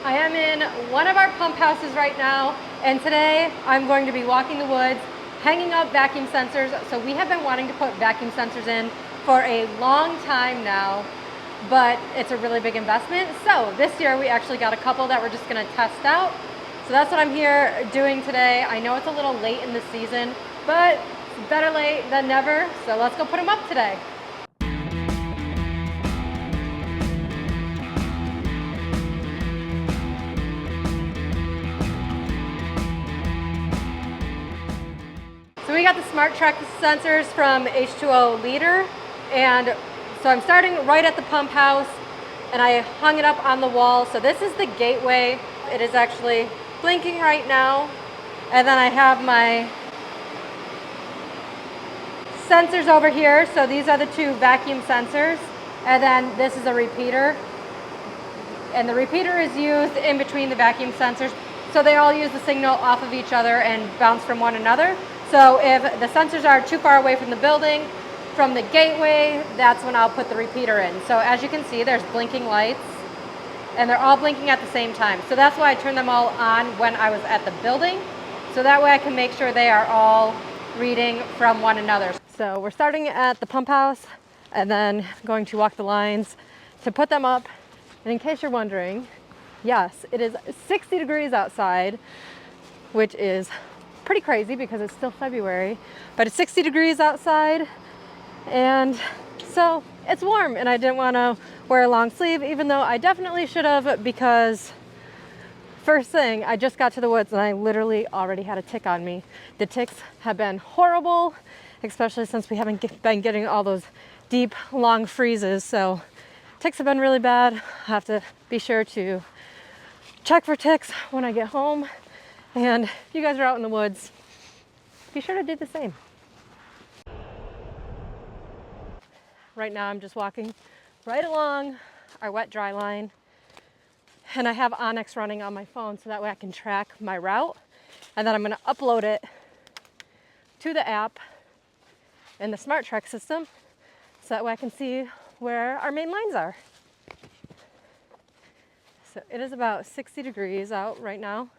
I am in one of our pump houses right now, and today I'm going to be walking the woods, hanging up vacuum sensors. So we have been wanting to put vacuum sensors in for a long time now, but it's a really big investment. So this year we actually got a couple that we're just gonna test out. So that's what I'm here doing today. I know it's a little late in the season, but it's better late than never. So let's go put them up today. So we got the Smart Track sensors from H2O Leader, and so I'm starting right at the pump house, and I hung it up on the wall. So this is the gateway. It is actually blinking right now, and then I have my sensors over here. So these are the two vacuum sensors, and then this is a repeater, and the repeater is used in between the vacuum sensors. So they all use the signal off of each other and bounce from one another. So if the sensors are too far away from the building, from the gateway, that's when I'll put the repeater in. So as you can see, there's blinking lights, and they're all blinking at the same time. So that's why I turned them all on when I was at the building. So that way I can make sure they are all reading from one another. So we're starting at the pump house and then going to walk the lines to put them up. And in case you're wondering, yes, it is 60 degrees outside, which is pretty crazy because it's still February, but it's 60 degrees outside, and so it's warm, and I didn't want to wear a long sleeve, even though I definitely should have, because first thing, I just got to the woods and I literally already had a tick on me. The ticks have been horrible, especially since we haven't been getting all those deep, long freezes, so ticks have been really bad. I have to be sure to check for ticks when I get home. And if you guys are out in the woods, be sure to do the same. Right now I'm just walking right along our wet dry line, and I have Onyx running on my phone so that way I can track my route, and then I'm going to upload it to the app in the Smart Track system so that way I can see where our main lines are. So it is about 60 degrees out right now.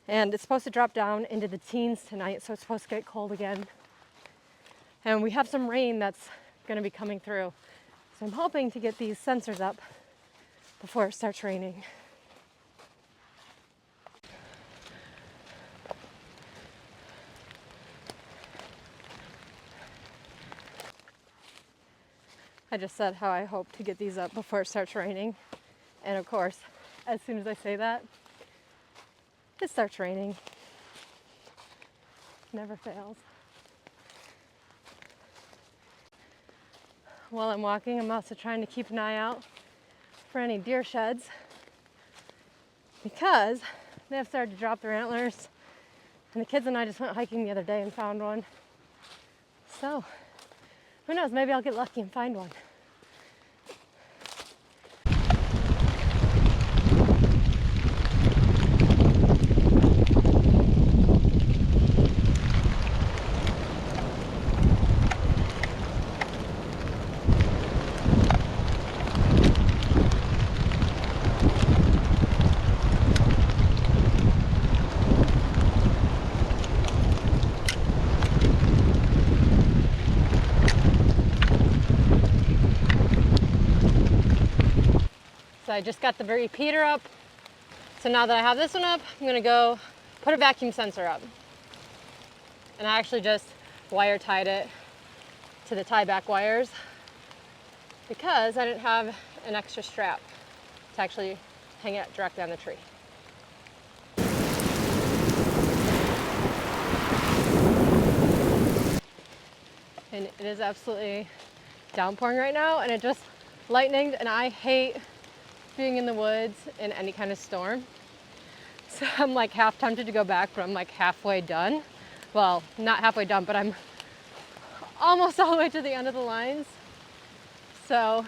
And it's supposed to drop down into the teens tonight, so it's supposed to get cold again. And we have some rain that's going to be coming through. So I'm hoping to get these sensors up before it starts raining. I just said how I hope to get these up before it starts raining. And of course, as soon as I say that, it starts raining. Never fails. While I'm walking, I'm also trying to keep an eye out for any deer sheds, because they have started to drop their antlers, and the kids and I just went hiking the other day and found one. So, who knows, maybe I'll get lucky and find one. So I just got the repeater up. So now that I have this one up, I'm gonna go put a vacuum sensor up. And I actually just wire tied it to the tie back wires because I didn't have an extra strap to actually hang it directly on the tree. And it is absolutely downpouring right now, and it just lightninged, and I hate being in the woods in any kind of storm. So I'm like half tempted to go back, but I'm like halfway done. Well, not halfway done, but I'm almost all the way to the end of the lines. So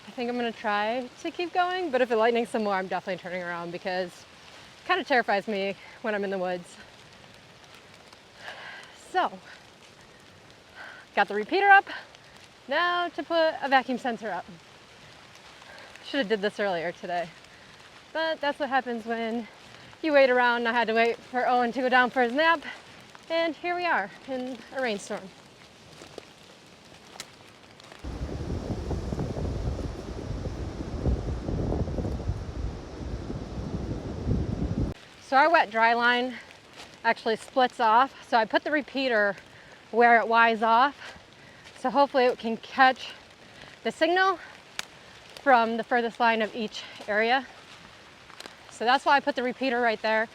I think I'm gonna try to keep going, but if it lightnings some more, I'm definitely turning around because it kind of terrifies me when I'm in the woods. So, got the repeater up. Now to put a vacuum sensor up. Should have did this earlier today. But that's what happens when you wait around. I had to wait for Owen to go down for his nap, and here we are in a rainstorm. So our wet dry line actually splits off. So I put the repeater where it Y's off. So hopefully it can catch the signal from the furthest line of each area. So that's why I put the repeater right there.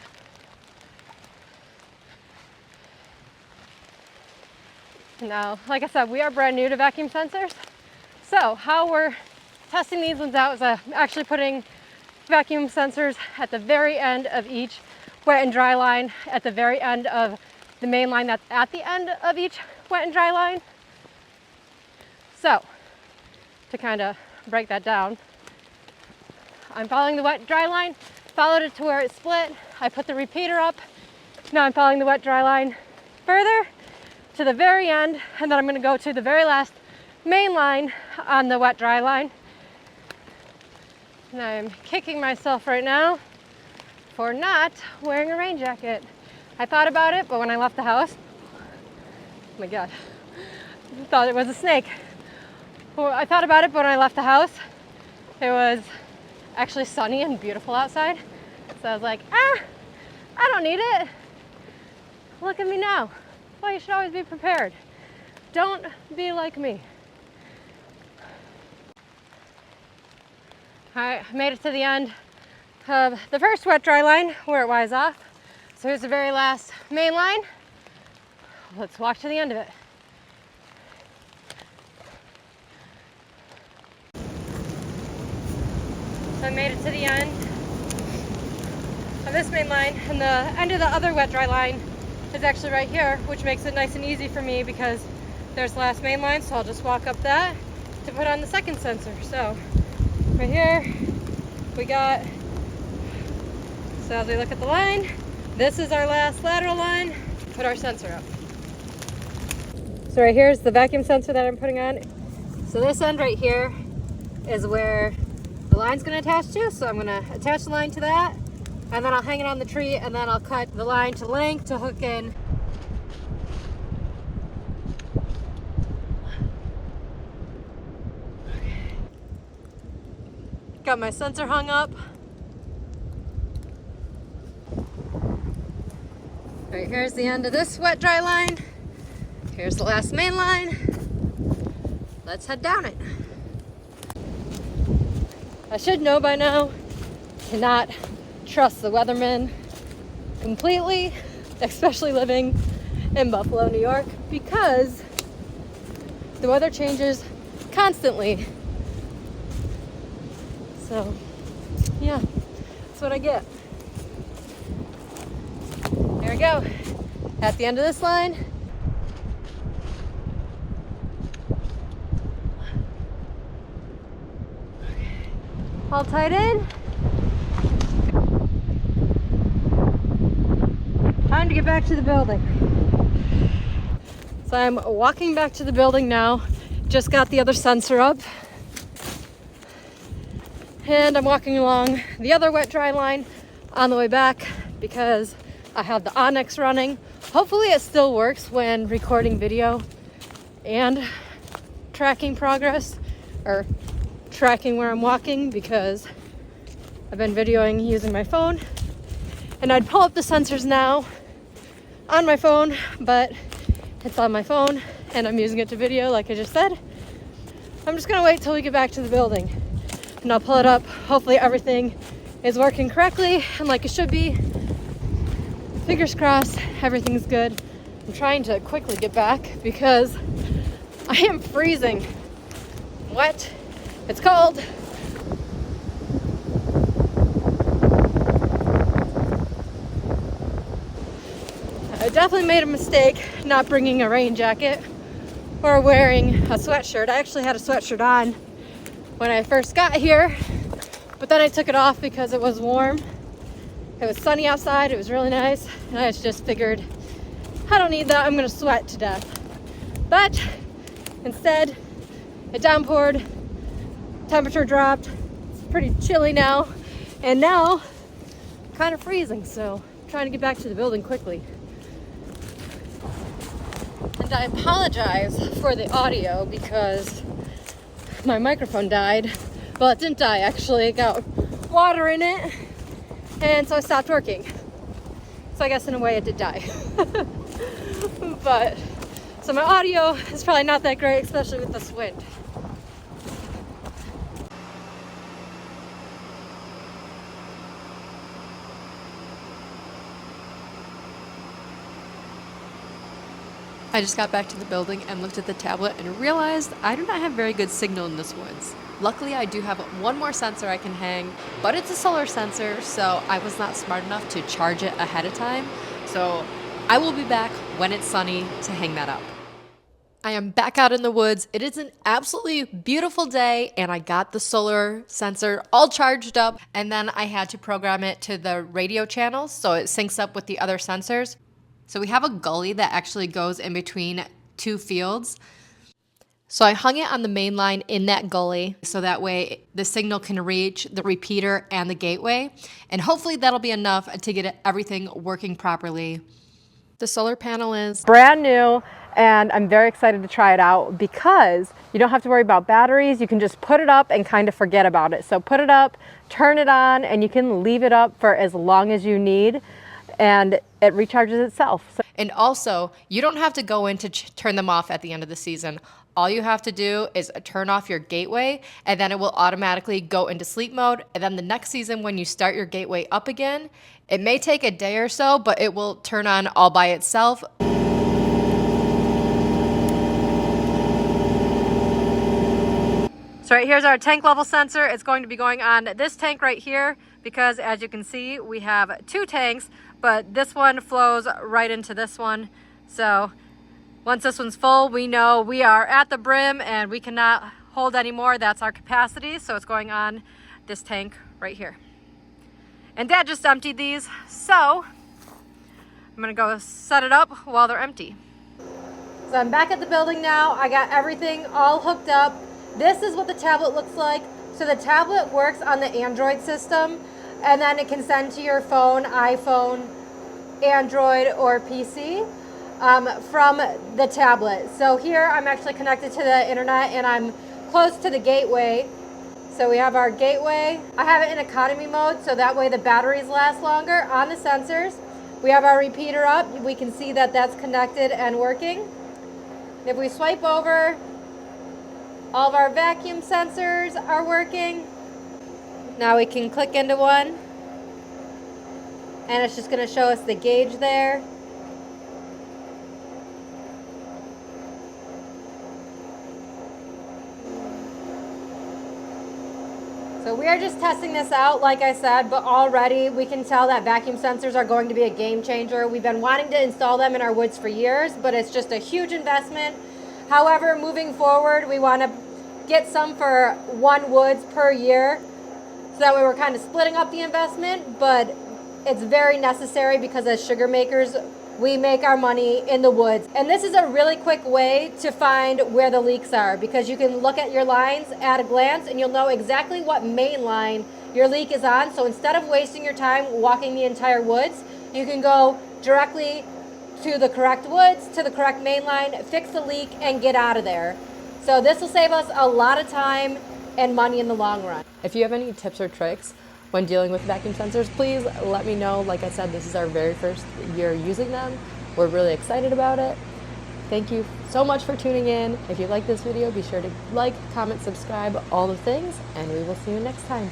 Now, like I said, we are brand new to vacuum sensors. So how we're testing these ones out is actually putting vacuum sensors at the very end of each wet and dry line, at the very end of the main line that's at the end of each wet and dry line. So to kind of break that down, I'm following the wet dry line, followed it to where it split. I put the repeater up. Now I'm following the wet dry line further to the very end, and then I'm going to go to the very last main line on the wet dry line. And I'm kicking myself right now for not wearing a rain jacket. I thought about it, but when I left the house, oh my God, I thought it was a snake. Well, I thought about it, but when I left the house, it was actually sunny and beautiful outside. So I was like, I don't need it. Look at me now. Well, you should always be prepared. Don't be like me. All right, I made it to the end of the first wet dry line where it Y's off. So here's the very last main line. Let's walk to the end of it. So I made it to the end of this main line, and the end of the other wet dry line is actually right here, which makes it nice and easy for me because there's the last main line, so I'll just walk up that to put on the second sensor. So right here we got, so as we look at the line, this is our last lateral line. Put our sensor up. So right here is the vacuum sensor that I'm putting on. So this end right here is where the line's going to attach to. So I'm going to attach the line to that, and then I'll hang it on the tree, and then I'll cut the line to length to hook in. Got my sensor hung up. All right, here's the end of this wet dry line. Here's the last main line. Let's head down it. I should know by now to not trust the weathermen completely, especially living in Buffalo, New York, because the weather changes constantly. So, yeah, that's what I get. There we go. At the end of this line. All tied in. Time to get back to the building. So I'm walking back to the building now. Just got the other sensor up. And I'm walking along the other wet dry line on the way back because I have the Onyx running. Hopefully it still works when recording video and tracking progress, or tracking where I'm walking, because I've been videoing using my phone. And I'd pull up the sensors now on my phone, but it's on my phone and I'm using it to video like I just said. I'm just gonna wait till we get back to the building and I'll pull it up. Hopefully everything is working correctly and like it should be. Fingers crossed, everything's good. I'm trying to quickly get back because I am freezing. Wet, it's cold. I definitely made a mistake not bringing a rain jacket or wearing a sweatshirt. I actually had a sweatshirt on when I first got here, but then I took it off because it was warm. It was sunny outside, it was really nice, and I just figured, I don't need that, I'm gonna sweat to death. But instead, it downpoured, temperature dropped, it's pretty chilly now, And now, kind of freezing, so I'm trying to get back to the building quickly. And I apologize for the audio because my microphone died. Well, it didn't die actually, it got water in it, and so it stopped working. So I guess in a way it did die. But, so my audio is probably not that great, especially with this wind. I just got back to the building and looked at the tablet and realized I do not have very good signal in this woods. Luckily, I do have one more sensor I can hang, but it's a solar sensor, so I was not smart enough to charge it ahead of time. So I will be back when it's sunny to hang that up. I am back out in the woods. It is an absolutely beautiful day, and I got the solar sensor all charged up, and then I had to program it to the radio channels so it syncs up with the other sensors. So we have a gully that actually goes in between two fields. So I hung it on the main line in that gully so that way the signal can reach the repeater and the gateway. And hopefully that'll be enough to get everything working properly. The solar panel is brand new, and I'm very excited to try it out because you don't have to worry about batteries. You can just put it up and kind of forget about it. So put it up, turn it on, and you can leave it up for as long as you need, and it recharges itself. And also, you don't have to go in to turn them off at the end of the season. All you have to do is turn off your gateway, and then it will automatically go into sleep mode. And then the next season, when you start your gateway up again, it may take a day or so, but it will turn on all by itself. So right here's our tank level sensor. It's going to be going on this tank right here because, as you can see, we have two tanks, but this one flows right into this one. So once this one's full, we know we are at the brim and we cannot hold any more. That's our capacity. So it's going on this tank right here. And Dad just emptied these, so I'm gonna go set it up while they're empty. So I'm back at the building now. I got everything all hooked up. This is what the tablet looks like. So the tablet works on the Android system, and then it can send to your phone, iPhone, Android, or PC from the tablet. So here I'm actually connected to the internet and I'm close to the gateway. So we have our gateway. I have it in economy mode so that way the batteries last longer on the sensors. We have our repeater up. We can see that that's connected and working. If we swipe over, all of our vacuum sensors are working. Now we can click into one and it's just going to show us the gauge there. So we are just testing this out, like I said, but already we can tell that vacuum sensors are going to be a game changer. We've been wanting to install them in our woods for years, but it's just a huge investment. However, moving forward, we want to get some for one woods per year. So that way we're kind of splitting up the investment, but it's very necessary because as sugar makers, we make our money in the woods. And this is a really quick way to find where the leaks are because you can look at your lines at a glance and you'll know exactly what main line your leak is on. So instead of wasting your time walking the entire woods, you can go directly to the correct woods, to the correct main line, fix the leak, and get out of there. So this will save us a lot of time and money in the long run. If you have any tips or tricks when dealing with vacuum sensors, please let me know. Like I said, this is our very first year using them. We're really excited about it. Thank you so much for tuning in. If you like this video, be sure to like, comment, subscribe, all the things, and we will see you next time.